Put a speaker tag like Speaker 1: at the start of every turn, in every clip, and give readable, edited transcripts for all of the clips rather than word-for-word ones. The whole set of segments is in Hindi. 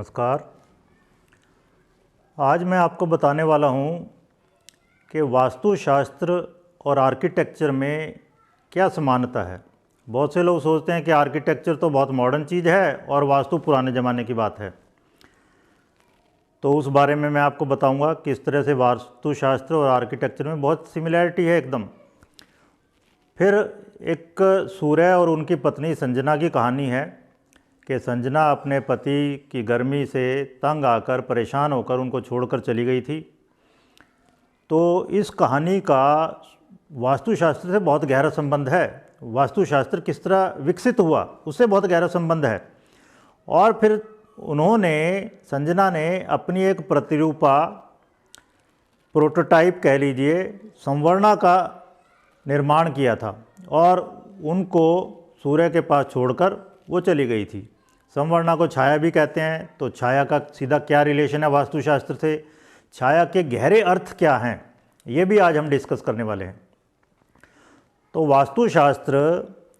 Speaker 1: नमस्कार। आज मैं आपको बताने वाला हूँ कि वास्तुशास्त्र और आर्किटेक्चर में क्या समानता है। बहुत से लोग सोचते हैं कि आर्किटेक्चर तो बहुत मॉडर्न चीज़ है और वास्तु पुराने ज़माने की बात है। तो उस बारे में मैं आपको बताऊंगा किस तरह से वास्तुशास्त्र और आर्किटेक्चर में बहुत सिमिलैरिटी है एकदम। फिर एक सूर्य और उनकी पत्नी संजना की कहानी है कि संजना अपने पति की गर्मी से तंग आकर परेशान होकर उनको छोड़कर चली गई थी। तो इस कहानी का वास्तुशास्त्र से बहुत गहरा संबंध है। वास्तुशास्त्र किस तरह विकसित हुआ उससे बहुत गहरा संबंध है। और फिर संजना ने अपनी एक प्रतिरूपा, प्रोटोटाइप कह लीजिए, संवर्णा का निर्माण किया था और उनको सूर्य के पास छोड़कर वो चली गई थी। संवर्णा को छाया भी कहते हैं। तो छाया का सीधा क्या रिलेशन है वास्तुशास्त्र से, छाया के गहरे अर्थ क्या हैं, ये भी आज हम डिस्कस करने वाले हैं। तो वास्तुशास्त्र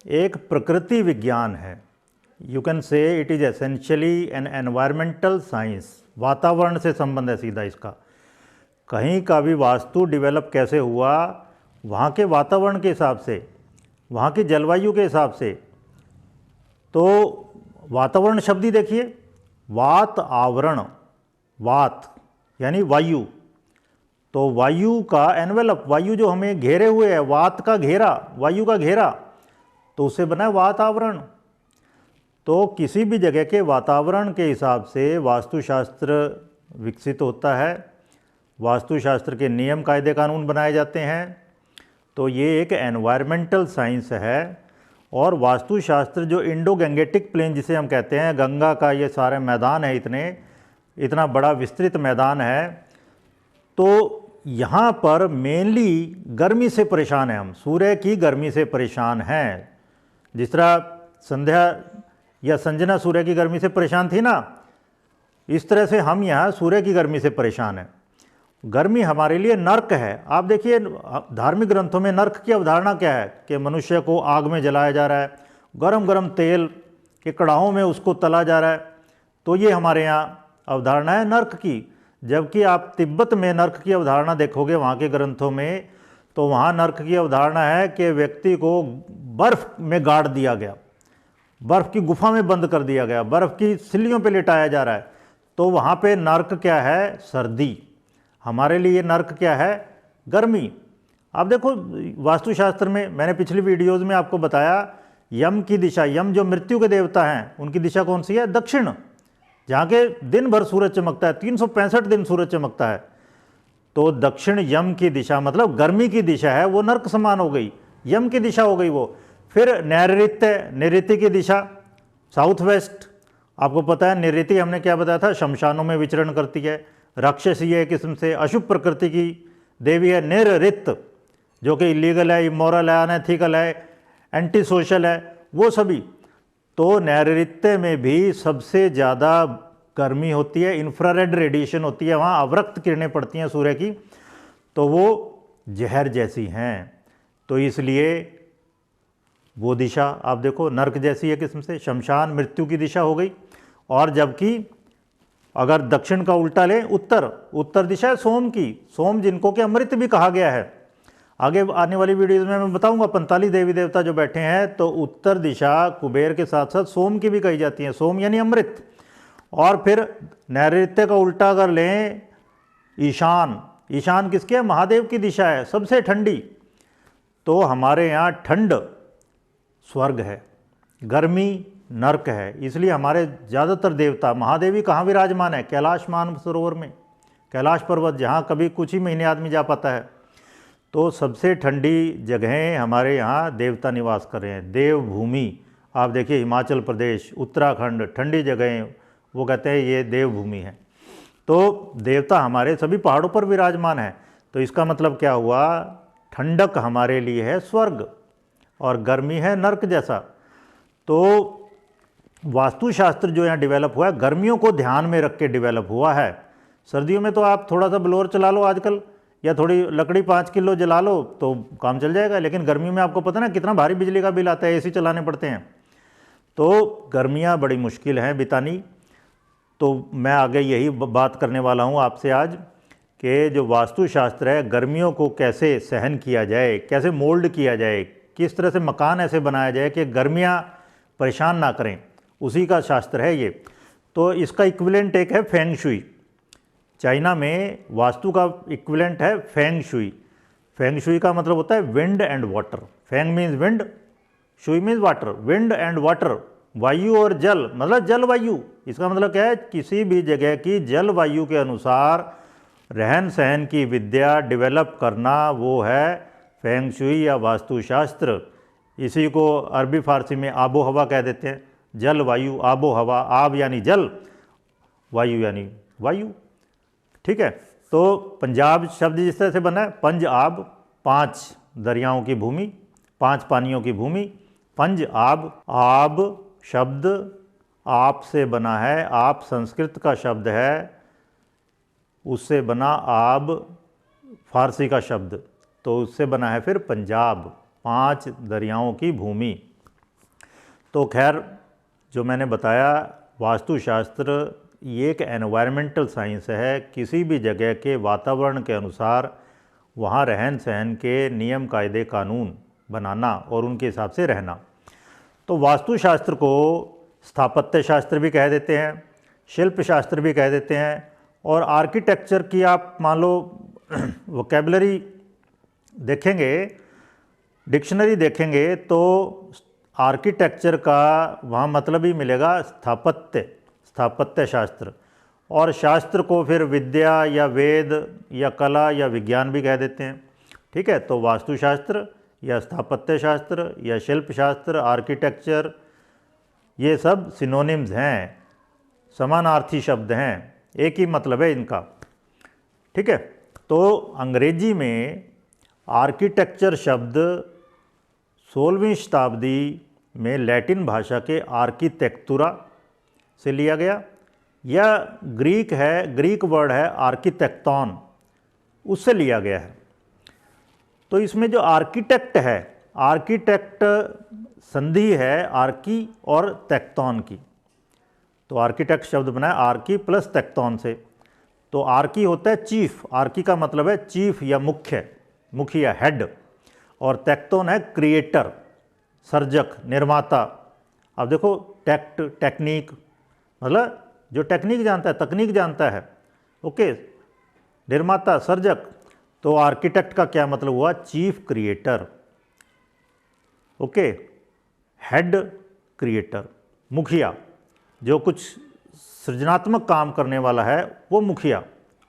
Speaker 1: एक प्रकृति विज्ञान है। You can say it is essentially N environmental science. वातावरण से संबंध है सीधा इसका। कहीं का भी वास्तु डेवलप कैसे हुआ, वहाँ के वातावरण के हिसाब से, वहाँ की जलवायु के हिसाब से। तो वातावरण शब्द ही देखिए, वात आवरण, वात यानी वायु। तो वायु का एनवेलप, वायु जो हमें घेरे हुए है, वात का घेरा, वायु का घेरा, तो उससे बना है वातावरण। तो किसी भी जगह के वातावरण के हिसाब से वास्तुशास्त्र विकसित होता है। वास्तुशास्त्र के नियम कायदे कानून बनाए जाते हैं। तो ये एक एनवायरमेंटल साइंस है। और वास्तुशास्त्र जो इंडो गंगेटिक प्लेन जिसे हम कहते हैं, गंगा का ये सारे मैदान है, इतना बड़ा विस्तृत मैदान है। तो यहाँ पर मेनली गर्मी से परेशान है हम, सूर्य की गर्मी से परेशान हैं। जिस तरह संध्या या संजना सूर्य की गर्मी से परेशान थी ना, इस तरह से हम यहाँ सूर्य की गर्मी से परेशान हैं। गर्मी हमारे लिए नर्क है। आप देखिए धार्मिक ग्रंथों में नर्क की अवधारणा क्या है कि मनुष्य को आग में जलाया जा रहा है, गरम गरम तेल के कड़ाहों में उसको तला जा रहा है। तो ये हमारे यहाँ अवधारणा है नर्क की। जबकि आप तिब्बत में नर्क की अवधारणा देखोगे वहाँ के ग्रंथों में, तो वहाँ नर्क की अवधारणा है कि व्यक्ति को बर्फ़ में गाड़ दिया गया, बर्फ़ की गुफा में बंद कर दिया गया, बर्फ़ की सिल्लियों पे लिटाया जा रहा है। तो वहाँ पे नर्क क्या है? सर्दी। हमारे लिए नर्क क्या है? गर्मी। आप देखो वास्तुशास्त्र में मैंने पिछली वीडियोज़ में आपको बताया, यम की दिशा, यम जो मृत्यु के देवता हैं, उनकी दिशा कौन सी है? दक्षिण, जहाँ के दिन भर सूरज चमकता है, 365 दिन सूरज चमकता है। तो दक्षिण यम की दिशा मतलब गर्मी की दिशा है, वो नर्क समान हो गई, यम की दिशा हो गई वो। फिर नैऋत्य, नैऋत्य की दिशा साउथ वेस्ट। आपको पता है नैऋत्य हमने क्या बताया था, शमशानों में विचरण करती है, राक्षसी है, किस्म से अशुभ प्रकृति की देवी है। नैऋत्य जो कि इलीगल है, इमोरल है, अनएथिकल है, एंटी सोशल है, वो सभी। तो नैऋत्य में भी सबसे ज़्यादा गर्मी होती है, इंफ्रारेड रेडिएशन होती है, वहाँ अवरक्त किरणें पड़ती हैं सूर्य की, तो वो जहर जैसी हैं। तो इसलिए वो दिशा आप देखो नर्क जैसी है किस्म से, शमशान मृत्यु की दिशा हो गई। और जबकि अगर दक्षिण का उल्टा लें, उत्तर, उत्तर दिशा है सोम की, सोम जिनको कि अमृत भी कहा गया है। आगे आने वाली वीडियोज़ में मैं बताऊंगा 45 देवी देवता जो बैठे हैं, तो उत्तर दिशा कुबेर के साथ साथ सोम की भी कही जाती है, सोम यानी अमृत। और फिर नैऋत्य का उल्टा अगर लें, ईशान, ईशान किसकी है? महादेव की दिशा है, सबसे ठंडी। तो हमारे यहाँ ठंड स्वर्ग है, गर्मी नर्क है। इसलिए हमारे ज़्यादातर देवता, महादेवी कहाँ विराजमान है? कैलाश मानसरोवर में, कैलाश पर्वत, जहाँ कभी कुछ ही महीने आदमी जा पाता है। तो सबसे ठंडी जगहें हमारे यहाँ देवता निवास कर रहे हैं। देवभूमि आप देखिए, हिमाचल प्रदेश, उत्तराखंड, ठंडी जगहें, वो कहते हैं ये देवभूमि है। तो देवता हमारे सभी पहाड़ों पर विराजमान है। तो इसका मतलब क्या हुआ? ठंडक हमारे लिए है स्वर्ग और गर्मी है नर्क जैसा। तो वास्तुशास्त्र जो यहाँ डेवलप हुआ है, गर्मियों को ध्यान में रख के डेवलप हुआ है। सर्दियों में तो आप थोड़ा सा ब्लोअर चला लो आजकल, या थोड़ी लकड़ी 5 किलो जला लो तो काम चल जाएगा। लेकिन गर्मी में आपको पता ना कितना भारी बिजली का बिल आता है, एसी चलाने पड़ते हैं। तो गर्मियाँ बड़ी मुश्किल हैं बितानी। तो मैं आगे यही बात करने वाला हूँ आपसे आज कि जो वास्तुशास्त्र है गर्मियों को कैसे सहन किया जाए, कैसे मोल्ड किया जाए, किस तरह से मकान ऐसे बनाया जाए कि गर्मियाँ परेशान ना करें, उसी का शास्त्र है ये। तो इसका इक्विवेलेंट एक है फेंग शुई। चाइना में वास्तु का इक्विवेलेंट है फेंग शुई। फेंग शुई का मतलब होता है wind and water. Feng means wind, Shuey means water. Wind and water, वायु और जल, मतलब जलवायु। इसका मतलब क्या है, किसी भी जगह की जलवायु के अनुसार रहन सहन की विद्या डेवलप करना, वो है फेंग शुई या वास्तुशास्त्र। इसी को अरबी फारसी में आबो हवा कह देते हैं। जलवायु, आबो हवा, आब यानी जल, वायु यानी वायु। ठीक है, तो पंजाब शब्द जिस तरह से बना है, पंज आब, 5 दरियाओं की भूमि, 5 पानियों की भूमि, पंज आब। आब शब्द आप से बना है, आप संस्कृत का शब्द है, उससे बना आब फारसी का शब्द, तो उससे बना है फिर पंजाब, 5 दरियाओं की भूमि। तो खैर जो मैंने बताया, वास्तुशास्त्र ये एक एनवायरमेंटल साइंस है। किसी भी जगह के वातावरण के अनुसार वहाँ रहन सहन के नियम कायदे कानून बनाना और उनके हिसाब से रहना। तो वास्तुशास्त्र को स्थापत्य शास्त्र भी कह देते हैं, शिल्प शास्त्र भी कह देते हैं, और आर्किटेक्चर की आप मान लो वोकेबलरी देखेंगे, डिक्शनरी देखेंगे, तो आर्किटेक्चर का वहाँ मतलब ही मिलेगा स्थापत्य, स्थापत्य शास्त्र। और शास्त्र को फिर विद्या या वेद या कला या विज्ञान भी कह देते हैं। ठीक है, तो वास्तुशास्त्र या स्थापत्य शास्त्र या शिल्प शास्त्र, आर्किटेक्चर, ये सब सिनोनिम्स हैं, समानार्थी शब्द हैं, एक ही मतलब है इनका। ठीक है, तो अंग्रेजी में आर्किटेक्चर शब्द 16वीं शताब्दी में लैटिन भाषा के आर्किटेक्टुरा से लिया गया, या ग्रीक है, ग्रीक वर्ड है आर्किटेक्टॉन, उससे लिया गया है। तो इसमें जो आर्किटेक्ट है, आर्किटेक्ट संधि है आर्की और टेक्टोन की। तो आर्किटेक्ट शब्द बना है आर्की प्लस टेक्टोन से। तो आर्की होता है चीफ, आर्की का मतलब है चीफ या मुख्य, मुखिया, हेड, और टेक्टोन है क्रिएटर, सर्जक, निर्माता। अब देखो टेक्ट, टेक्निक, मतलब जो टेक्निक जानता है, तकनीक जानता है, ओके, निर्माता, सर्जक। तो आर्किटेक्ट का क्या मतलब हुआ, chief creator, okay, head creator, मुखिया, जो कुछ सृजनात्मक काम करने वाला है वो मुखिया,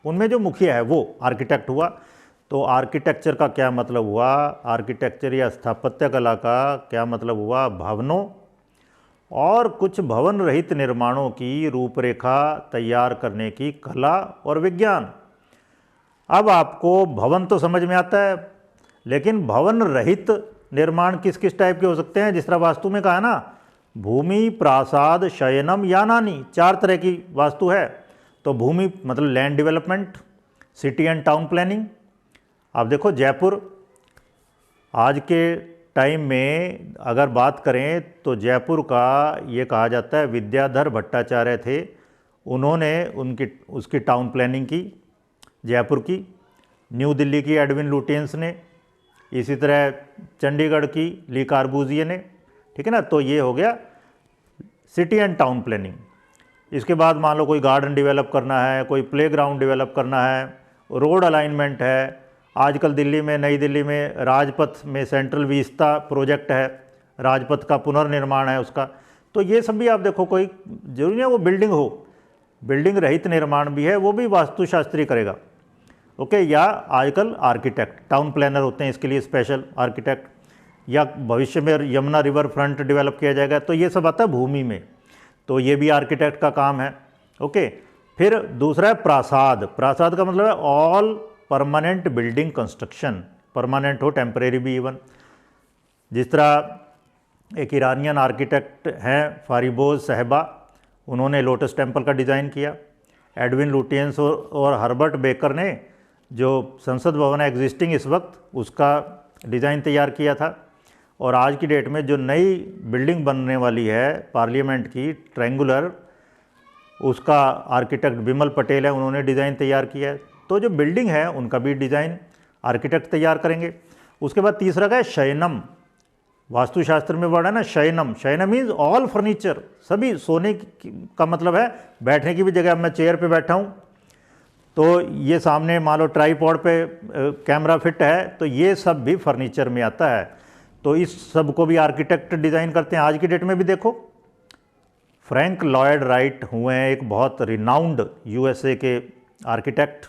Speaker 1: उनमें जो मुखिया है वो आर्किटेक्ट हुआ। तो आर्किटेक्चर का क्या मतलब हुआ, आर्किटेक्चर या स्थापत्य कला का क्या मतलब हुआ, भवनों और कुछ भवन रहित निर्माणों की रूपरेखा तैयार करने की कला और विज्ञान। अब आपको भवन तो समझ में आता है, लेकिन भवन रहित निर्माण किस किस टाइप के हो सकते हैं, जिस तरह वास्तु में कहा है ना, भूमि, प्रासाद, शयनम, यानानी, 4 तरह की वास्तु है। तो भूमि मतलब land development, city and town planning. आप देखो जयपुर आज के टाइम में अगर बात करें तो जयपुर का ये कहा जाता है विद्याधर भट्टाचार्य थे, उन्होंने उसकी टाउन प्लानिंग की जयपुर की। न्यू दिल्ली की एडविन लुटियंस ने, इसी तरह चंडीगढ़ की ली कार्बूजिए ने। ठीक है ना, तो ये हो गया सिटी एंड टाउन प्लानिंग। इसके बाद मान लो कोई गार्डन डेवलप करना है, कोई प्लेग्राउंड डेवलप करना है, रोड अलाइनमेंट है। आजकल दिल्ली में, नई दिल्ली में राजपथ में सेंट्रल विस्ता प्रोजेक्ट है, राजपथ का पुनर्निर्माण है उसका। तो ये सब भी आप देखो, कोई जरूरी नहीं है वो बिल्डिंग हो, बिल्डिंग रहित निर्माण भी है, वो भी वास्तुशास्त्री करेगा, ओके। या आजकल आर्किटेक्ट, टाउन प्लानर होते हैं इसके लिए स्पेशल आर्किटेक्ट। या भविष्य में यमुना रिवर फ्रंट डेवलप किया जाएगा, तो ये सब आता है भूमि में, तो ये भी आर्किटेक्ट का काम है, ओके। फिर दूसरा है प्रासाद। प्रासाद का मतलब है all permanent building construction, permanent हो, टेम्परेरी भी इवन। जिस तरह एक ईरानियन आर्किटेक्ट हैं फारिबोज साहिबा, उन्होंने लोटस टेम्पल का डिज़ाइन किया। एडविन लुटियंस और हर्बर्ट बेकर ने जो संसद भवन है एग्जिस्टिंग इस वक्त, उसका डिज़ाइन तैयार किया था। और आज की डेट में जो नई बिल्डिंग बनने वाली है पार्लियामेंट की, ट्रायंगुलर, उसका आर्किटेक्ट विमल पटेल है, उन्होंने डिज़ाइन तैयार किया है। तो जो बिल्डिंग है उनका भी डिज़ाइन आर्किटेक्ट तैयार करेंगे। उसके बाद तीसरा का है शयनम। वास्तुशास्त्र में वर्ड है ना शयनम। शयनम मीन्स ऑल फर्नीचर, सभी सोने का मतलब है बैठने की भी जगह। अब मैं चेयर पे बैठा हूँ तो ये सामने मान लो ट्राईपॉड पे कैमरा फिट है, तो ये सब भी फर्नीचर में आता है। तो इस सब को भी आर्किटेक्ट डिज़ाइन करते हैं। आज की डेट में भी देखो फ्रैंक लॉयड राइट हुए हैं एक बहुत रिनाउंड यूएसए के आर्किटेक्ट,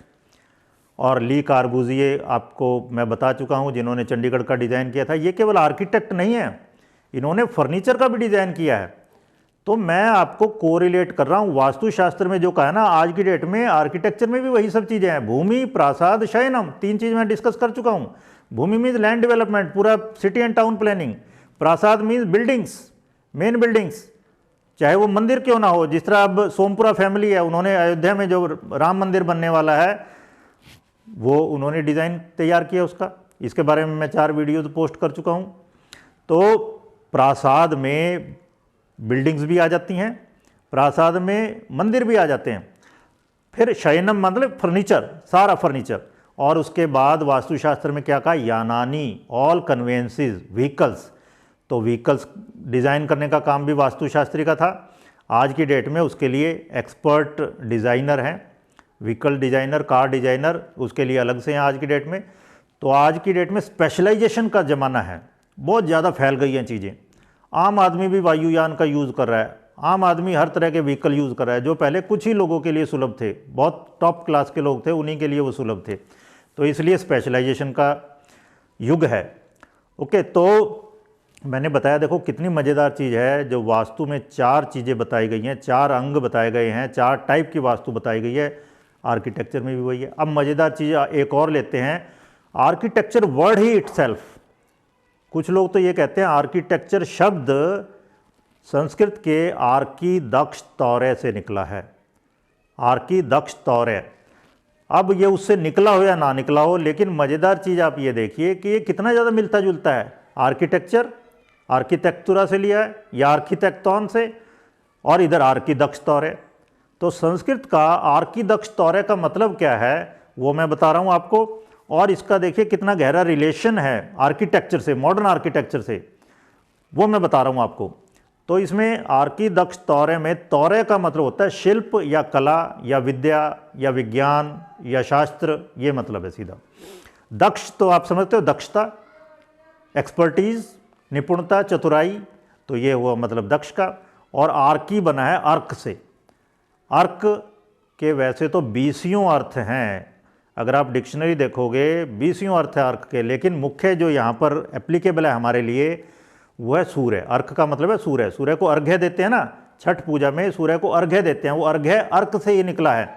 Speaker 1: और ली कार्बूजिए आपको मैं बता चुका हूँ जिन्होंने चंडीगढ़ का डिज़ाइन किया था। ये केवल आर्किटेक्ट नहीं है, इन्होंने फर्नीचर का भी डिज़ाइन किया है। तो मैं आपको कोरिलेट कर रहा हूँ वास्तुशास्त्र में जो कहा है ना, आज की डेट में आर्किटेक्चर में भी वही सब चीज़ें हैं। भूमि, प्रासाद, शयनम, 3 चीज़ मैं डिस्कस कर चुका हूँ। भूमि मीन्स लैंड डेवलपमेंट, पूरा सिटी एंड टाउन प्लानिंग। प्रासाद मीन्स बिल्डिंग्स, मेन बिल्डिंग्स, चाहे वो मंदिर क्यों ना हो। जिस तरह अब सोमपुरा फैमिली है, उन्होंने अयोध्या में जो राम मंदिर बनने वाला है वो उन्होंने डिज़ाइन तैयार किया उसका। इसके बारे में मैं 4 वीडियोज़ पोस्ट कर चुका हूँ। तो प्रासाद में बिल्डिंग्स भी आ जाती हैं, प्रासाद में मंदिर भी आ जाते हैं। फिर शयनम मतलब फर्नीचर, सारा फर्नीचर। और उसके बाद वास्तुशास्त्र में क्या कहा, यानानी, ऑल कन्वेंसेस, व्हीकल्स। तो व्हीकल्स डिज़ाइन करने का काम भी वास्तुशास्त्री का था। आज की डेट में उसके लिए एक्सपर्ट डिज़ाइनर हैं, व्हीकल डिज़ाइनर, कार डिज़ाइनर, उसके लिए अलग से हैं आज की डेट में। तो आज की डेट में स्पेशलाइजेशन का ज़माना है, बहुत ज़्यादा फैल गई हैं चीज़ें। आम आदमी भी वायुयान का यूज़ कर रहा है, आम आदमी हर तरह के व्हीकल यूज़ कर रहा है। जो पहले कुछ ही लोगों के लिए सुलभ थे, बहुत टॉप क्लास के लोग थे, उन्हीं के लिए वो सुलभ थे। तो इसलिए स्पेशलाइजेशन का युग है। ओके, तो मैंने बताया देखो कितनी मज़ेदार चीज़ है। जो वास्तु में 4 चीज़ें बताई गई हैं, 4 अंग बताए गए हैं, 4 टाइप की वास्तु बताई गई है। आर्किटेक्चर में भी वही है। अब मज़ेदार चीज़ एक और लेते हैं, आर्किटेक्चर वर्ड ही इटसेल्फ। कुछ लोग तो ये कहते हैं आर्किटेक्चर शब्द संस्कृत के आर्की दक्ष तौरे से निकला है। आर्की दक्ष तौरे, अब ये उससे निकला हो या ना निकला हो, लेकिन मज़ेदार चीज़ आप ये देखिए कि ये कितना ज़्यादा मिलता जुलता है। आर्किटेक्चर आर्किटेक्चुरा से लिया है या आर्किटेक्टॉन से, और इधर आर्की दक्ष तौरे। तो संस्कृत का आर्की दक्ष तौरे का मतलब क्या है वो मैं बता रहा हूँ आपको। और इसका देखिए कितना गहरा रिलेशन है आर्किटेक्चर से, मॉडर्न आर्किटेक्चर से, वो मैं बता रहा हूँ आपको। तो इसमें आर्की दक्ष तौरे में तौरे का मतलब होता है शिल्प या कला या विद्या या विज्ञान या शास्त्र, ये मतलब है सीधा। दक्ष तो आप समझते हो, दक्षता, एक्सपर्टीज, निपुणता, चतुराई, तो ये हुआ मतलब दक्ष का। और आर्की बना है अर्क से। अर्क के वैसे तो 20 अर्थ हैं, अगर आप डिक्शनरी देखोगे 20 अर्थ है अर्क के, लेकिन मुख्य जो यहाँ पर एप्लीकेबल है हमारे लिए वो है सूर्य। अर्क का मतलब है सूर्य। सूर्य को अर्घ्य देते हैं ना, छठ पूजा में सूर्य को अर्घ्य देते हैं, वो अर्घ्य अर्क से ये निकला है।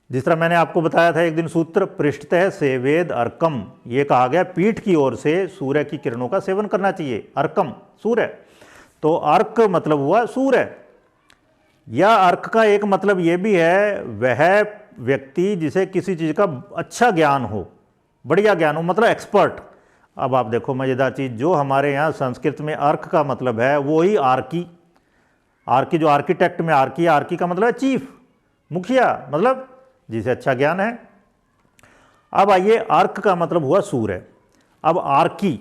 Speaker 1: जिस तरह मैंने आपको बताया था एक दिन सूत्र, पृष्ठतः सेवेद अर्कम, ये कहा गया पीठ की ओर से सूर्य की किरणों का सेवन करना चाहिए। अर्कम सूर्य, तो अर्क मतलब हुआ सूर्य। या अर्क का एक मतलब ये भी है वह व्यक्ति जिसे किसी चीज़ का अच्छा ज्ञान हो, बढ़िया ज्ञान हो, मतलब एक्सपर्ट। अब आप देखो मज़ेदार चीज़, जो हमारे यहाँ संस्कृत में अर्क का मतलब है वो ही आर्की। आर्की जो आर्किटेक्ट में आर्की, आर्की का मतलब है चीफ, मुखिया, मतलब जिसे अच्छा ज्ञान है। अब आइए, अर्क का मतलब हुआ सूर्य। अब आर्की,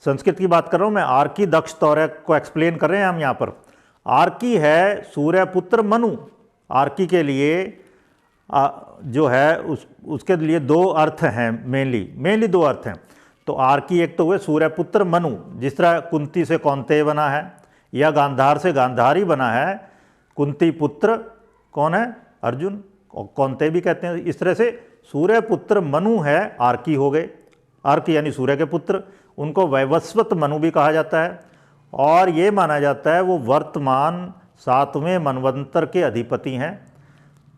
Speaker 1: संस्कृत की बात कर रहा हूँ मैं, आर्की दक्ष तौरे को एक्सप्लेन कर रहे हैं हम यहाँ पर। आर्की है सूर्यपुत्र मनु। आर्की के लिए जो है उसके लिए 2 अर्थ हैं, मेनली 2 अर्थ हैं। तो आर्की एक तो हुए सूर्यपुत्र मनु, जिस तरह कुंती से कौंतेय बना है या गांधार से गांधारी बना है। कुंती पुत्र कौन है, अर्जुन, और कौंतेय भी कहते हैं। इस तरह से सूर्यपुत्र मनु है, आर्की हो गए। अर्क यानी सूर्य के पुत्र, उनको वैवस्वत मनु भी कहा जाता है। और ये माना जाता है वो वर्तमान 7वें मनवंतर के अधिपति हैं,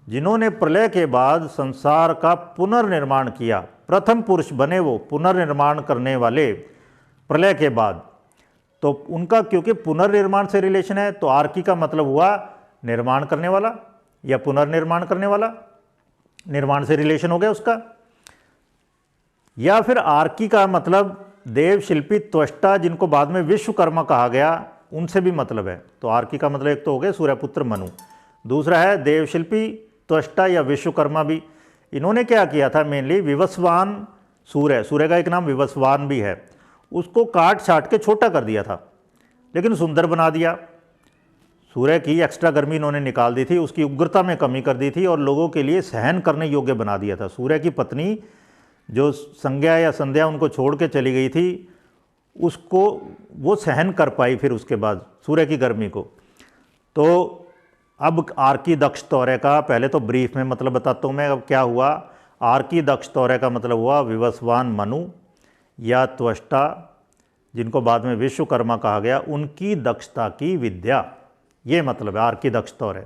Speaker 1: जिन्होंने प्रलय के बाद संसार का पुनर्निर्माण किया। प्रथम पुरुष बने वो पुनर्निर्माण करने वाले प्रलय के बाद। तो उनका क्योंकि पुनर्निर्माण से रिलेशन है, तो आर्की का मतलब हुआ निर्माण करने वाला या पुनर्निर्माण करने वाला, निर्माण से रिलेशन हो गया उसका। या फिर आर्की का मतलब देव शिल्पी त्वष्टा, जिनको बाद में विश्वकर्मा कहा गया, उनसे भी मतलब है। तो आर्की का मतलब एक तो हो गया सूर्यपुत्र मनु। दूसरा है देवशिल्पी, त्वष्टा या विश्वकर्मा भी। इन्होंने क्या किया था, मेनली विवस्वान सूर्य, सूर्य का एक नाम विवस्वान भी है, उसको काट छाट के छोटा कर दिया था, लेकिन सुंदर बना दिया। सूर्य की एक्स्ट्रा गर्मी इन्होंने निकाल दी थी, उसकी उग्रता में कमी कर दी थी और लोगों के लिए सहन करने योग्य बना दिया था। सूर्य की पत्नी जो संज्ञा या संध्या उनको छोड़ के चली गई थी, उसको वो सहन कर पाई फिर उसके बाद सूर्य की गर्मी को। तो अब आर्की दक्ष तौर्य का पहले तो ब्रीफ में मतलब बताता हूँ मैं। अब क्या हुआ, आर्की दक्ष तौर्य का मतलब हुआ विवस्वान मनु या त्वष्टा, जिनको बाद में विश्वकर्मा कहा गया, उनकी दक्षता की विद्या, ये मतलब है आर्की दक्ष तौर्य।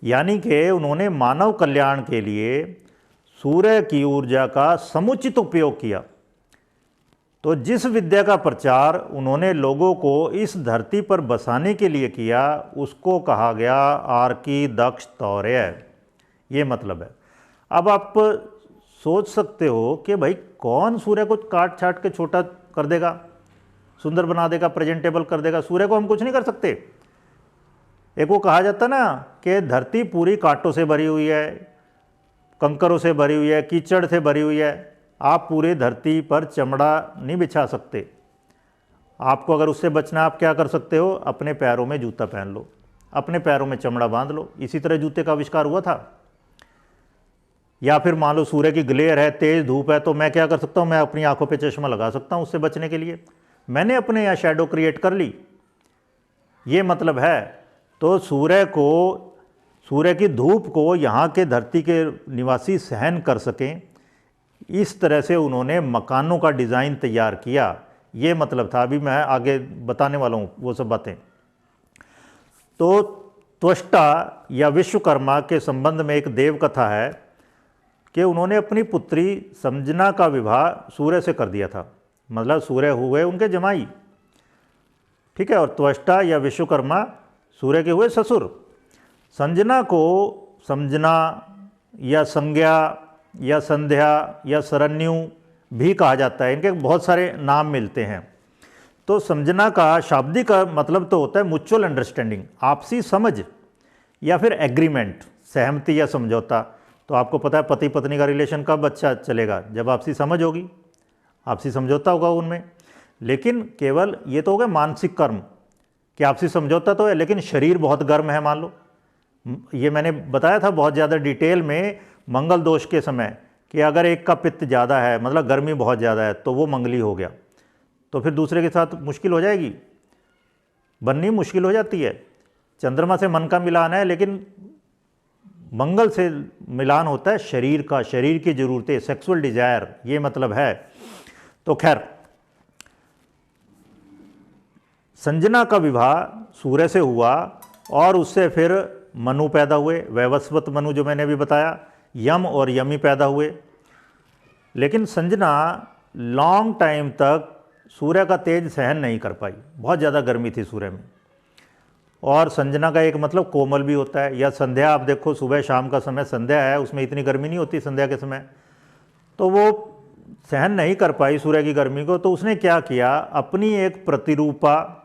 Speaker 1: यानी कि उन्होंने मानव कल्याण के लिए सूर्य की ऊर्जा का समुचित उपयोग किया। तो जिस विद्या का प्रचार उन्होंने लोगों को इस धरती पर बसाने के लिए किया, उसको कहा गया आर्की दक्ष तौर्य, ये मतलब है। अब आप सोच सकते हो कि भाई कौन सूर्य को काट छाट के छोटा कर देगा, सुंदर बना देगा, प्रेजेंटेबल कर देगा। सूर्य को हम कुछ नहीं कर सकते। एक वो कहा जाता ना कि धरती पूरी कांटों से भरी हुई है, कंकरों से भरी हुई है, कीचड़ से भरी हुई है, आप पूरी धरती पर चमड़ा नहीं बिछा सकते। आपको अगर उससे बचना, आप क्या कर सकते हो, अपने पैरों में जूता पहन लो, अपने पैरों में चमड़ा बांध लो। इसी तरह जूते का आविष्कार हुआ था। या फिर मान लो सूर्य की ग्लेयर है, तेज धूप है, तो मैं क्या कर सकता हूँ, मैं अपनी आंखों पे चश्मा लगा सकता हूँ उससे बचने के लिए। मैंने अपने यहाँ शैडो क्रिएट कर ली, ये मतलब है। तो सूर्य की धूप को यहाँ के धरती के निवासी सहन कर सकें, इस तरह से उन्होंने मकानों का डिज़ाइन तैयार किया, ये मतलब था। अभी मैं आगे बताने वाला हूँ वो सब बातें। तो त्वष्टा या विश्वकर्मा के संबंध में एक देव कथा है कि उन्होंने अपनी पुत्री संजना का विवाह सूर्य से कर दिया था, मतलब सूर्य हुए उनके जमाई, ठीक है। और त्वष्टा या विश्वकर्मा सूर्य के हुए ससुर। संजना को समझना या संज्ञा या संध्या या सरन्यु भी कहा जाता है, इनके बहुत सारे नाम मिलते हैं। तो समझना का शाब्दिक मतलब तो होता है म्यूचुअल अंडरस्टैंडिंग, आपसी समझ या फिर एग्रीमेंट, सहमति या समझौता। तो आपको पता है पति पत्नी का रिलेशन कब अच्छा चलेगा, जब आपसी समझ होगी, आपसी समझौता होगा उनमें। लेकिन केवल ये तो हो गया मानसिक कर्म कि आपसी समझौता तो है, लेकिन शरीर बहुत गर्म है, मान लो, ये मैंने बताया था बहुत ज़्यादा डिटेल में मंगल दोष के समय कि अगर एक का पित्त ज़्यादा है, मतलब गर्मी बहुत ज़्यादा है, तो वो मंगली हो गया, तो फिर दूसरे के साथ मुश्किल हो जाएगी, बननी मुश्किल हो जाती है। चंद्रमा से मन का मिलान है, लेकिन मंगल से मिलान होता है शरीर का, शरीर की ज़रूरतें, सेक्सुअल डिजायर, ये मतलब है। तो खैर, संजना का विवाह सूर्य से हुआ और उससे फिर मनु पैदा हुए, वैवस्वत मनु जो मैंने अभी बताया, यम और यमी पैदा हुए। लेकिन संजना लॉन्ग टाइम तक सूर्य का तेज सहन नहीं कर पाई, बहुत ज़्यादा गर्मी थी सूर्य में। और संजना का एक मतलब कोमल भी होता है, या संध्या, आप देखो सुबह शाम का समय संध्या है, उसमें इतनी गर्मी नहीं होती संध्या के समय, तो वो सहन नहीं कर पाई सूर्य की गर्मी को। तो उसने क्या किया, अपनी एक प्रतिरूपा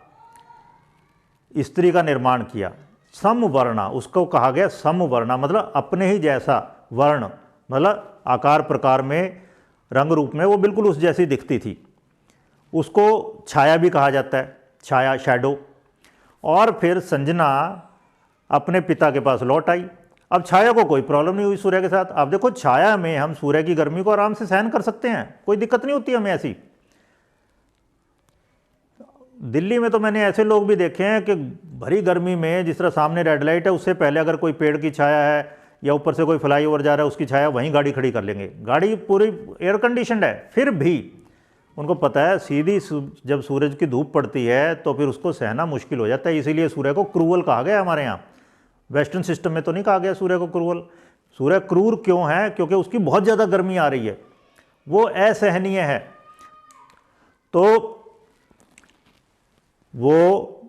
Speaker 1: स्त्री का निर्माण किया, समवर्णा, उसको कहा गया समवर्णा, मतलब अपने ही जैसा वर्ण, मतलब आकार प्रकार में, रंग रूप में वो बिल्कुल उस जैसी दिखती थी। उसको छाया भी कहा जाता है, छाया, शैडो। और फिर संजना अपने पिता के पास लौट आई। अब छाया को कोई प्रॉब्लम नहीं हुई सूर्य के साथ। आप देखो, छाया में हम सूर्य की गर्मी को आराम से सहन कर सकते हैं, कोई दिक्कत नहीं होती हमें ऐसी। दिल्ली में तो मैंने ऐसे लोग भी देखे हैं कि भरी गर्मी में, जिस तरह सामने रेड लाइट है, उससे पहले अगर कोई पेड़ की छाया है या ऊपर से कोई फ्लाईओवर जा रहा है उसकी छाया, वहीं गाड़ी खड़ी कर लेंगे। गाड़ी पूरी एयर कंडीशनड है, फिर भी उनको पता है सीधी जब सूरज की धूप पड़ती है तो फिर उसको सहना मुश्किल हो जाता है। इसीलिए सूर्य को क्रूअल कहा गया हमारे यहाँ, वेस्टर्न सिस्टम में तो नहीं कहा गया सूर्य को क्रूअल। सूर्य क्रूर क्यों है, क्योंकि उसकी बहुत ज़्यादा गर्मी आ रही है, वो असहनीय है। तो वो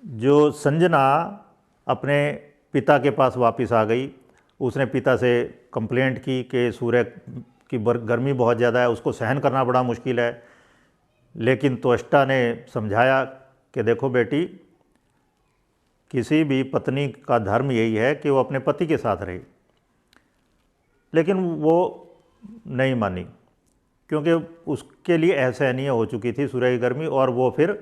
Speaker 1: जो संजना अपने पिता के पास वापस आ गई, उसने पिता से कंप्लेंट की कि सूर्य की गर्मी बहुत ज़्यादा है, उसको सहन करना बड़ा मुश्किल है। लेकिन त्वष्टा ने समझाया कि देखो बेटी, किसी भी पत्नी का धर्म यही है कि वो अपने पति के साथ रहे, लेकिन वो नहीं मानी क्योंकि उसके लिए असहनीय हो चुकी थी सूर्य की गर्मी, और वो फिर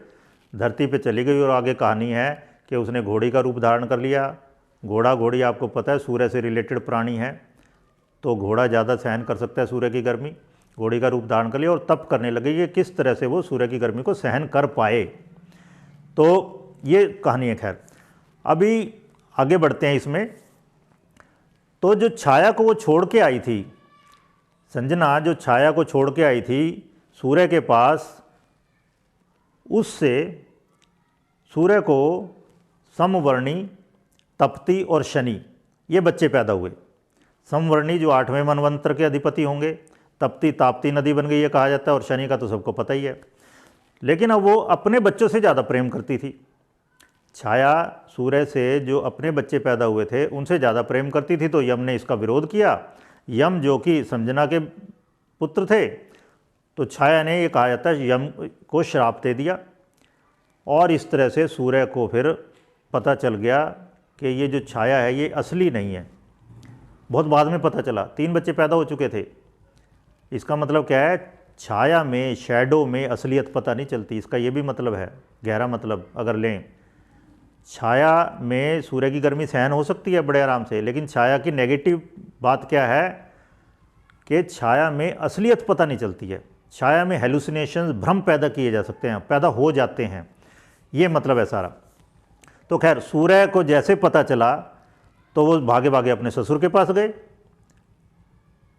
Speaker 1: धरती पे चली गई। और आगे कहानी है कि उसने घोड़ी का रूप धारण कर लिया। घोड़ा घोड़ी आपको पता है सूर्य से रिलेटेड प्राणी है, तो घोड़ा ज़्यादा सहन कर सकता है सूर्य की गर्मी। घोड़ी का रूप धारण कर लिया और तप करने लगी कि किस तरह से वो सूर्य की गर्मी को सहन कर पाए। तो ये कहानी है। खैर, अभी आगे बढ़ते हैं इसमें। तो जो छाया को वो छोड़ के आई थी, संजना जो छाया को छोड़ के आई थी सूर्य के पास, उससे सूर्य को समवर्णी, तप्ती और शनि ये बच्चे पैदा हुए। समवर्णी जो 8वें मनवंतर के अधिपति होंगे, तप्ती ताप्ती नदी बन गई ये कहा जाता है, और शनि का तो सबको पता ही है। लेकिन अब वो अपने बच्चों से ज़्यादा प्रेम करती थी। छाया सूर्य से जो अपने बच्चे पैदा हुए थे उनसे ज़्यादा प्रेम करती थी, तो यम ने इसका विरोध किया। यम जो कि संजना के पुत्र थे, तो छाया ने ये कहा जाता है यम को श्राप दे दिया। और इस तरह से सूर्य को फिर पता चल गया कि ये जो छाया है ये असली नहीं है। बहुत बाद में पता चला, 3 बच्चे पैदा हो चुके थे। इसका मतलब क्या है, छाया में, शैडो में असलियत पता नहीं चलती। इसका ये भी मतलब है, गहरा मतलब अगर लें, छाया में सूर्य की गर्मी सहन हो सकती है बड़े आराम से, लेकिन छाया की नेगेटिव बात क्या है कि छाया में असलियत पता नहीं चलती है। छाया में हेलुसिनेशंस, भ्रम पैदा किए जा सकते हैं, पैदा हो जाते हैं, ये मतलब है सारा। तो खैर, सूर्य को जैसे पता चला तो वो भागे भागे अपने ससुर के पास गए।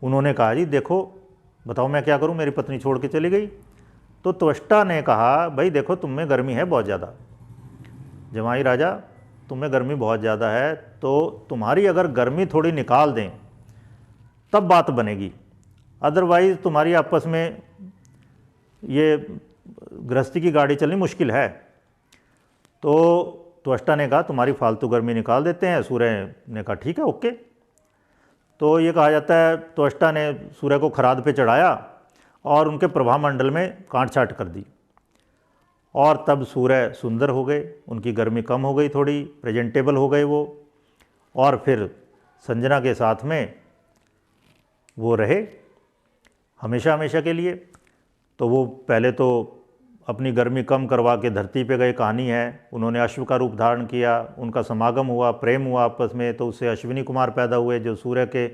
Speaker 1: उन्होंने कहा जी देखो, बताओ मैं क्या करूं, मेरी पत्नी छोड़ के चली गई। तो त्वष्टा ने कहा भाई देखो, तुम में गर्मी है बहुत ज़्यादा, जमाई राजा तुम में गर्मी बहुत ज़्यादा है, तो तुम्हारी अगर गर्मी थोड़ी निकाल दें तब बात बनेगी, अदरवाइज़ तुम्हारी आपस में ये गृहस्थी की गाड़ी चलनी मुश्किल है। तो त्वष्टा ने कहा तुम्हारी फालतू गर्मी निकाल देते हैं। सूर्य ने कहा ठीक है, ओके। तो ये कहा जाता है त्वष्टा ने सूर्य को खराद पे चढ़ाया और उनके प्रभा मंडल में काट छाट कर दी, और तब सूर्य सुंदर हो गए, उनकी गर्मी कम हो गई, थोड़ी प्रेजेंटेबल हो गए वो, और फिर संजना के साथ में वो रहे हमेशा हमेशा के लिए। तो वो पहले तो अपनी गर्मी कम करवा के धरती पे गए, कहानी है। उन्होंने अश्व का रूप धारण किया, उनका समागम हुआ, प्रेम हुआ आपस में, तो उससे अश्विनी कुमार पैदा हुए जो सूर्य के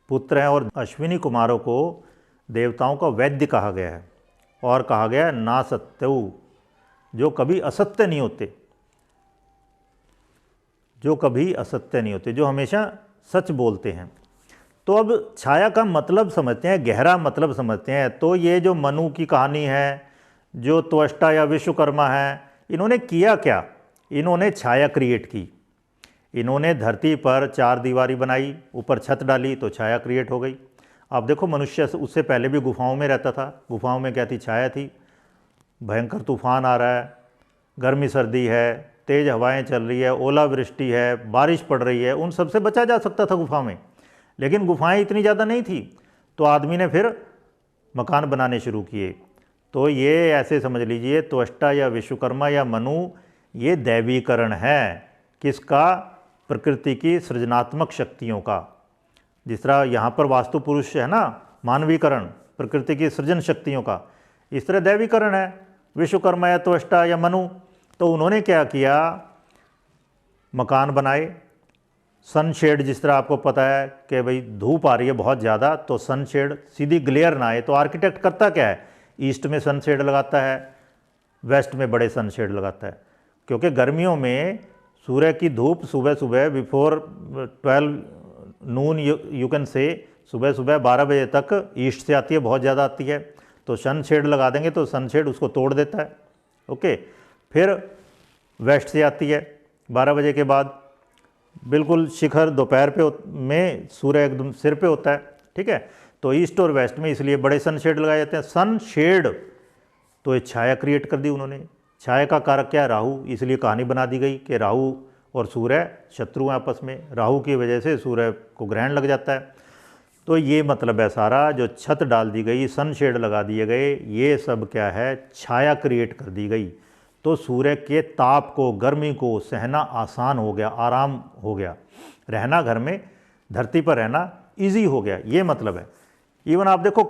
Speaker 1: पुत्र हैं। और अश्विनी कुमारों को देवताओं का वैद्य कहा गया है, और कहा गया है ना सत्यऊ, जो कभी असत्य नहीं होते, जो कभी असत्य नहीं होते, जो हमेशा सच बोलते हैं। तो अब छाया का मतलब समझते हैं, गहरा मतलब समझते हैं। तो ये जो मनु की कहानी है, जो त्वष्टा या विश्वकर्मा है, इन्होंने किया क्या, इन्होंने छाया क्रिएट की। इन्होंने धरती पर 4 दीवारी बनाई, ऊपर छत डाली, तो छाया क्रिएट हो गई। आप देखो, मनुष्य उससे पहले भी गुफाओं में रहता था। गुफाओं में क्या थी, छाया थी। भयंकर तूफान आ रहा है, गर्मी सर्दी है, तेज़ हवाएं चल रही है, ओलावृष्टि है, बारिश पड़ रही है, उन सब से बचा जा सकता था गुफा में। लेकिन गुफाएं इतनी ज़्यादा नहीं थी, तो आदमी ने फिर मकान बनाने शुरू किए। तो ये ऐसे समझ लीजिए, त्वष्टा या विश्वकर्मा या मनु, ये दैवीकरण है किसका, प्रकृति की सृजनात्मक शक्तियों का। जिस तरह यहाँ पर वास्तु पुरुष है ना, मानवीकरण प्रकृति की सृजन शक्तियों का, इस तरह दैवीकरण है विश्वकर्मा या त्वष्टा या मनु। तो उन्होंने क्या किया, मकान बनाए, सनशेड, जिस तरह आपको पता है कि भाई धूप आ रही है बहुत ज़्यादा, तो सनशेड सीधी ग्लेयर ना आए। तो आर्किटेक्ट करता क्या है, ईस्ट में सनशेड लगाता है, वेस्ट में बड़े सनशेड लगाता है, क्योंकि गर्मियों में सूर्य की धूप सुबह सुबह before 12 Noon you can say, सुबह सुबह 12 बजे तक ईस्ट से आती है, बहुत ज़्यादा आती है। तो सनशेड लगा देंगे तो सनशेड उसको तोड़ देता है, ओके। फिर वेस्ट से आती है 12 बजे के बाद, बिल्कुल शिखर दोपहर पे में सूर्य एकदम सिर पे होता है, ठीक है। तो ईस्ट और वेस्ट में इसलिए बड़े सनशेड लगाए जाते हैं। सनशेड, तो ये छाया क्रिएट कर दी उन्होंने। छाया का कारक क्या है, राहु, इसलिए कहानी बना दी गई कि राहु और सूर्य शत्रु हैं आपस में, राहु की वजह से सूर्य को ग्रहण लग जाता है। तो ये मतलब है सारा, जो छत डाल दी गई, सनशेड लगा दिए गए, ये सब क्या है, छाया क्रिएट कर दी गई। तो सूर्य के ताप को, गर्मी को सहना आसान हो गया, आराम हो गया, रहना घर में, धरती पर रहना इजी हो गया, ये मतलब है। इवन आप देखो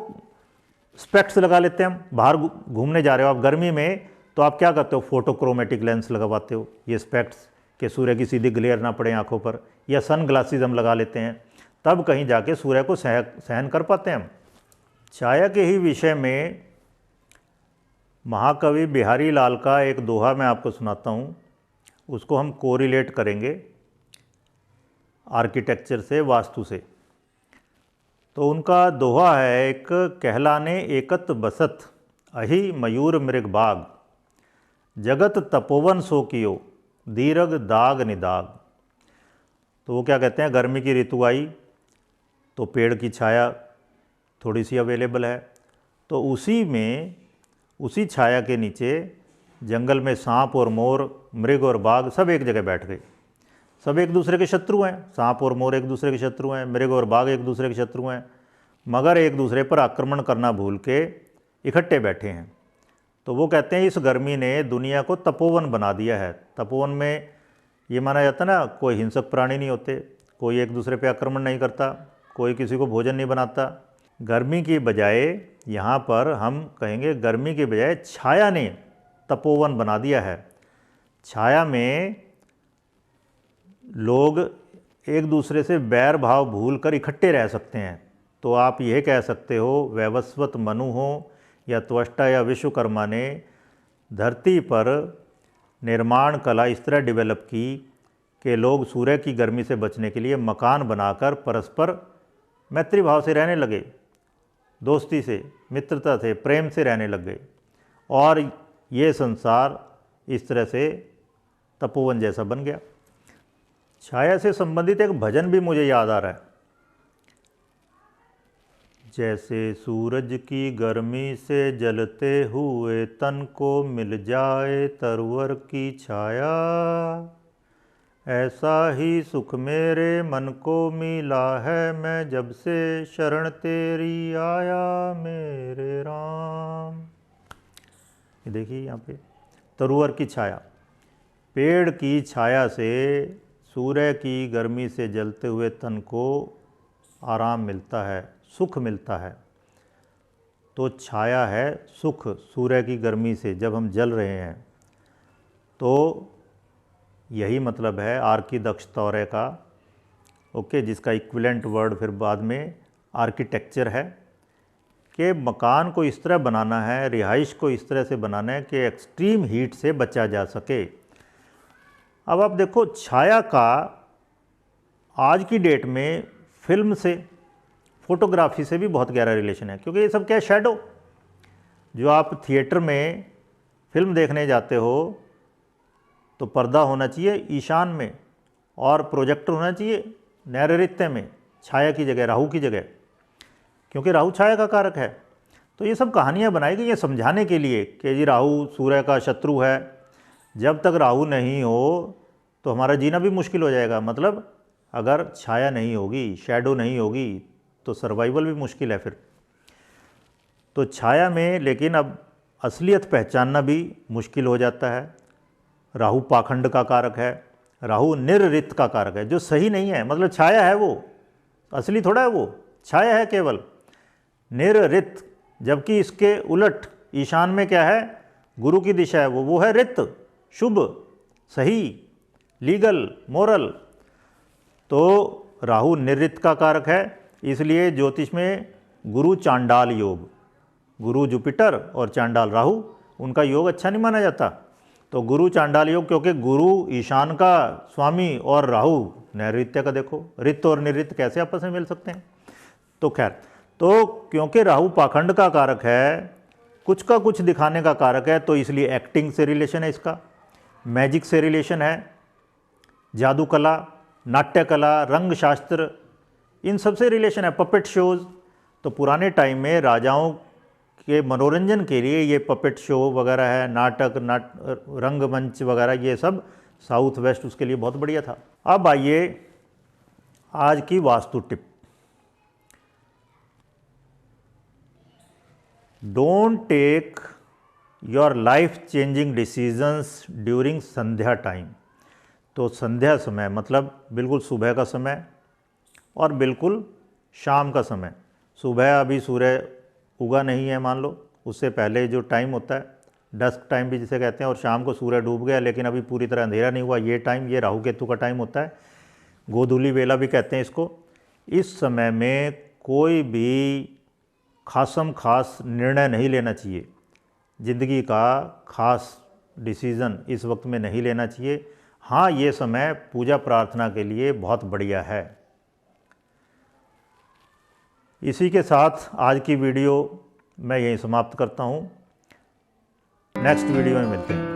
Speaker 1: स्पेक्ट्स लगा लेते हैं हम, बाहर घूमने जा रहे हो आप गर्मी में, तो आप क्या करते हो, फोटोक्रोमेटिक लेंस लगवाते हो, ये स्पेक्ट्स, कि सूर्य की सीधी ग्लेयर ना पड़े आंखों पर, या सन ग्लासेज हम लगा लेते हैं, तब कहीं जाके सूर्य को सहन कर पाते हैं हम। छाया के ही विषय में महाकवि बिहारी लाल का एक दोहा मैं आपको सुनाता हूँ, उसको हम कोरिलेट करेंगे आर्किटेक्चर से, वास्तु से। तो उनका दोहा है एक, कहलाने एकत बसत अहि मयूर मृग बाग, जगत तपोवन सो कियो दीर्घ दाग निदाग। तो वो क्या कहते हैं, गर्मी की ऋतु आई तो पेड़ की छाया थोड़ी सी अवेलेबल है, तो उसी छाया के नीचे जंगल में सांप और मोर, मृग और बाघ सब एक जगह बैठ गए। सब एक दूसरे के शत्रु हैं, सांप और मोर एक दूसरे के शत्रु हैं, मृग और बाघ एक दूसरे के शत्रु हैं, मगर एक दूसरे पर आक्रमण करना भूल के इकट्ठे बैठे हैं। तो वो कहते हैं इस गर्मी ने दुनिया को तपोवन बना दिया है। तपोवन में ये माना जाता है ना, कोई हिंसक प्राणी नहीं होते, कोई एक दूसरे पे आक्रमण नहीं करता, कोई किसी को भोजन नहीं बनाता। गर्मी की बजाय यहाँ पर हम कहेंगे गर्मी की बजाय छाया ने तपोवन बना दिया है। छाया में लोग एक दूसरे से बैर भाव भूल कर इकट्ठे रह सकते हैं। तो आप यह कह सकते हो वैवस्वत मनु हो या त्वष्टा या विश्वकर्मा ने धरती पर निर्माण कला इस तरह डेवलप की कि लोग सूर्य की गर्मी से बचने के लिए मकान बनाकर परस्पर मैत्री भाव से रहने लगे, दोस्ती से, मित्रता से, प्रेम से रहने लग गए, और ये संसार इस तरह से तपोवन जैसा बन गया। छाया से संबंधित एक भजन भी मुझे याद आ रहा है, जैसे सूरज की गर्मी से जलते हुए तन को मिल जाए तरवर की छाया, ऐसा ही सुख मेरे मन को मिला है, मैं जब से शरण तेरी आया मेरे राम। ये देखिए यहाँ पे तरुवर की छाया, पेड़ की छाया से सूर्य की गर्मी से जलते हुए तन को आराम मिलता है, सुख मिलता है। तो छाया है सुख, सूर्य की गर्मी से जब हम जल रहे हैं, तो यही मतलब है आर्किदक्षतौर्य का, ओके, जिसका इक्विवेलेंट वर्ड फिर बाद में आर्किटेक्चर है, कि मकान को इस तरह बनाना है, रिहाइश को इस तरह से बनाना है कि एक्सट्रीम हीट से बचा जा सके। अब आप देखो छाया का आज की डेट में फिल्म से, फोटोग्राफी से भी बहुत गहरा रिलेशन है, क्योंकि ये सब क्या है, शैडो। जो आप थिएटर में फिल्म देखने जाते हो तो पर्दा होना चाहिए ईशान में और प्रोजेक्टर होना चाहिए नैऋत्य में, छाया की जगह, राहु की जगह, क्योंकि राहु छाया का कारक है। तो ये सब कहानियाँ बनाई गई हैं समझाने के लिए कि जी राहु सूर्य का शत्रु है, जब तक राहु नहीं हो तो हमारा जीना भी मुश्किल हो जाएगा। मतलब अगर छाया नहीं होगी, शैडो नहीं होगी, तो सर्वाइवल भी मुश्किल है फिर। तो छाया में लेकिन अब असलियत पहचानना भी मुश्किल हो जाता है। राहु पाखंड का कारक है, राहु निर्ऋत का कारक है, जो सही नहीं है। मतलब छाया है वो, असली थोड़ा है वो, छाया है केवल, निर्ऋत। जबकि इसके उलट ईशान में क्या है, गुरु की दिशा है वो है रित, शुभ, सही, लीगल, मोरल। तो राहु निर्ऋत का कारक है, इसलिए ज्योतिष में गुरु चांडाल योग, गुरु जुपिटर और चांडाल राहु, उनका योग अच्छा नहीं माना जाता। तो गुरु चांडाल योग, क्योंकि गुरु ईशान का स्वामी और राहु नैऋत्य का। देखो रित और निर्ऋत कैसे आपस में मिल सकते हैं। तो खैर, तो क्योंकि राहु पाखंड का कारक है, कुछ का कुछ दिखाने का कारक है, तो इसलिए एक्टिंग से रिलेशन है इसका, मैजिक से रिलेशन है, जादू कला, नाट्य कला, रंग शास्त्र, इन सब से रिलेशन है, पपेट शोज़। तो पुराने टाइम में राजाओं के मनोरंजन के लिए ये पपेट शो वगैरह है, नाटक, रंगमंच वगैरह, ये सब साउथ वेस्ट उसके लिए बहुत बढ़िया था। अब आइए आज की vastu tip. Don't take your life changing decisions during sandhya time. तो संध्या समय मतलब बिल्कुल सुबह का समय और बिल्कुल शाम का समय। सुबह अभी सूर्य उगा नहीं है मान लो, उससे पहले जो टाइम होता है डस्क टाइम भी जिसे कहते हैं, और शाम को सूर्य डूब गया लेकिन अभी पूरी तरह अंधेरा नहीं हुआ, ये टाइम ये राहु केतु का टाइम होता है, गोधूली वेला भी कहते हैं इसको। इस समय में कोई भी खासम खास निर्णय नहीं लेना चाहिए, ज़िंदगी का खास डिसीज़न इस वक्त में नहीं लेना चाहिए। हाँ, ये समय पूजा प्रार्थना के लिए बहुत बढ़िया है। इसी के साथ आज की वीडियो मैं यहीं समाप्त करता हूँ। नेक्स्ट वीडियो में मिलते हैं।